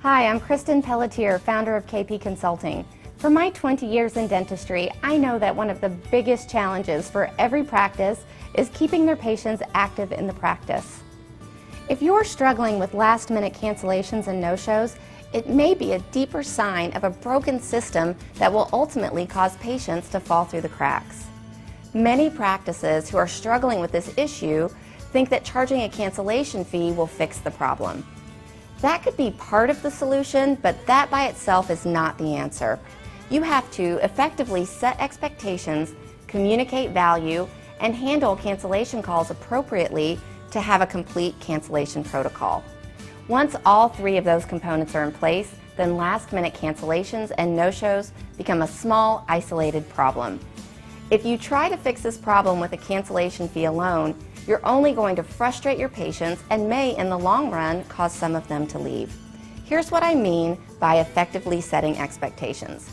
Hi, I'm Kristin Pelletier, founder of KP Consulting. For my 20 years in dentistry, I know that one of the biggest challenges for every practice is keeping their patients active in the practice. If you're struggling with last-minute cancellations and no-shows, it may be a deeper sign of a broken system that will ultimately cause patients to fall through the cracks. Many practices who are struggling with this issue think that charging a cancellation fee will fix the problem. That could be part of the solution, but that by itself is not the answer. You have to effectively set expectations, communicate value, and handle cancellation calls appropriately to have a complete cancellation protocol. Once all three of those components are in place, then last-minute cancellations and no-shows become a small, isolated problem. If you try to fix this problem with a cancellation fee alone, you're only going to frustrate your patients and may, in the long run, cause some of them to leave. Here's what I mean by effectively setting expectations.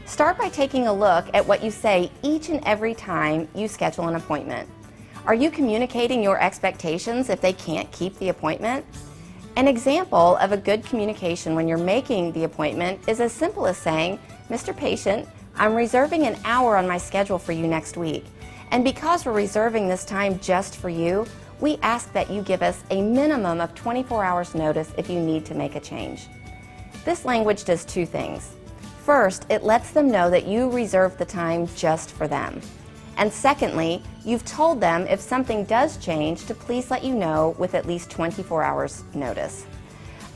Start by taking a look at what you say each and every time you schedule an appointment. Are you communicating your expectations if they can't keep the appointment? An example of a good communication when you're making the appointment is as simple as saying, "Mr. Patient, I'm reserving an hour on my schedule for you next week. And because we're reserving this time just for you, we ask that you give us a minimum of 24 hours notice if you need to make a change." This language does two things. First, it lets them know that you reserved the time just for them. And secondly, you've told them if something does change to please let you know with at least 24 hours notice.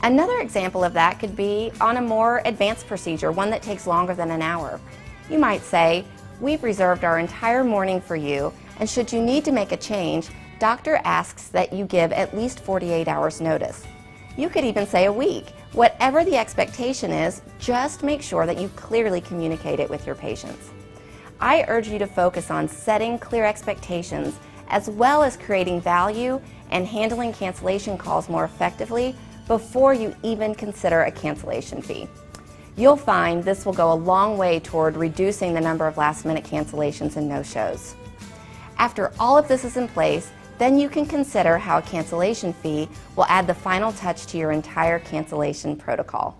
Another example of that could be on a more advanced procedure, one that takes longer than an hour. You might say, "We've reserved our entire morning for you, and should you need to make a change, doctor asks that you give at least 48 hours notice." You could even say a week. Whatever the expectation is, just make sure that you clearly communicate it with your patients. I urge you to focus on setting clear expectations as well as creating value and handling cancellation calls more effectively before you even consider a cancellation fee. You'll find this will go a long way toward reducing the number of last-minute cancellations and no-shows. After all of this is in place, then you can consider how a cancellation fee will add the final touch to your entire cancellation protocol.